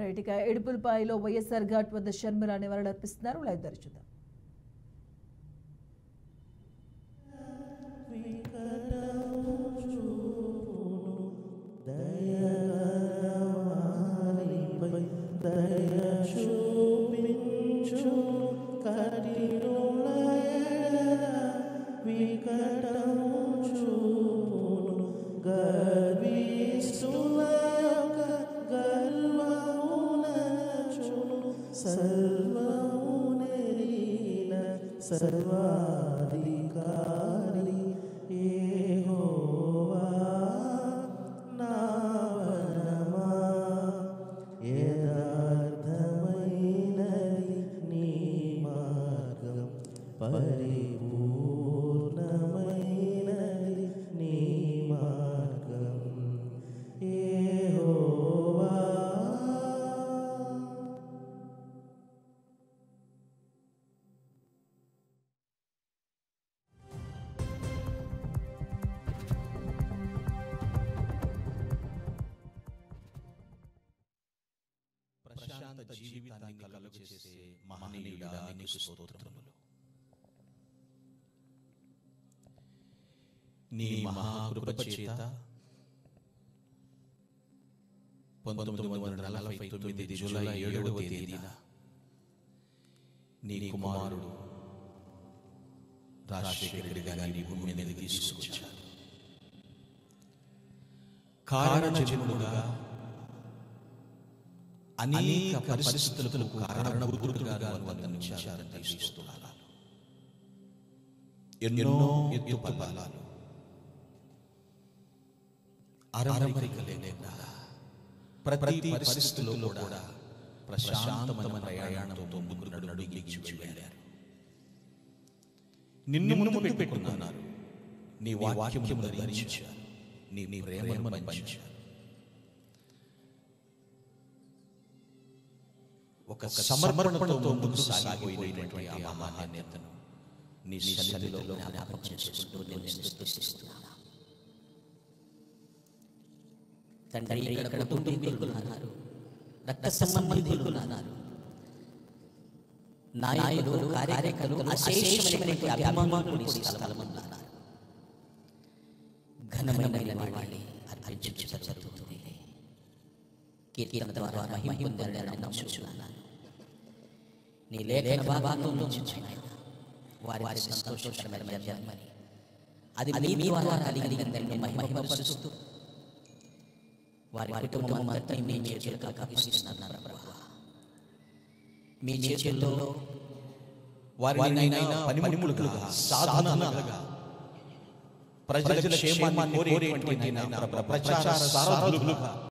Right, ఇక ఎడుపులపాయలో వైఎస్ఆర్ ఘాట్ వద్ద Sharmila నివాళులర్పిస్తున్నారు. Live ద్వారా చూద్దాం. సర్వాధికారి యెహోవా నావనమా యథార్థమైనది నీ మార్గం పరిపూర్ణమైనది నీ మార్గం యెహోవా. ప్రశాంత జీవితాన్ని కలుగజేసే మహనీయుడా నీకు స్తోత్రములు. నీ మహాకృప చేత 1949 జూలై 7వ తేదీన నీ కుమారుడు రాజశేఖర రెడ్డి గారిని భూమి మీదకి తీసుకొచ్చారు. కారణ జన్ముడుగా అనేక పరిస్థితులకు కారణభూతుడుగా అనుబంధించారని తెలుస్తున్నాను. ఎన్నో ఎత్తు పల్లాలు అరమరికలేకుండా ప్రతి పరిస్థితుల్లో కూడా ప్రశాంతమైన ప్రయాణంతో ముందుకు నడిగించి వెళ్ళారు. నిన్ను ముందు పెట్టుకున్నారు. నీ వాక్యమును ధరించారు. నీ ప్రేమను పంచారు. ఒక సమర్పణతో ముందుకు సాగిపోయినటువంటి ఆ మహాన్యతను నీ సన్నిధిలో జ్ఞాపకం చేసుకుంటూ నేను స్తుతిస్తున్నాను. తండ్రి, ఇక్కడ కుటుంబీకులు అన్నారు, రక్త సంబంధికులు అన్నారు, నాయకులు, కార్యకర్తలు, అశేషమైనటువంటి అభిమానులు స్థలమన్నారు. ఘనమైన వాడిని అర్పించు జరుగుతుంది. కీర్తన ద్వారా మహిమ పొందాలని నమ్ముచున్నాను. నీ లేఖన భాగంలో నుంచి వారి సంతోషకరమైన జన్మని అది మీ ద్వారా కలిగిన మహిమపరుస్తూ వారి కుటుంబం అంతా మీ చేతులకు అప్పగిస్తున్నాను ప్రభువా. మీ చేతుల్లో వారినైనా పనిముట్లుగా, సాధనాలుగా, ప్రజల క్షేమాన్ని కోరేటువంటి ప్రచార సారథులుగా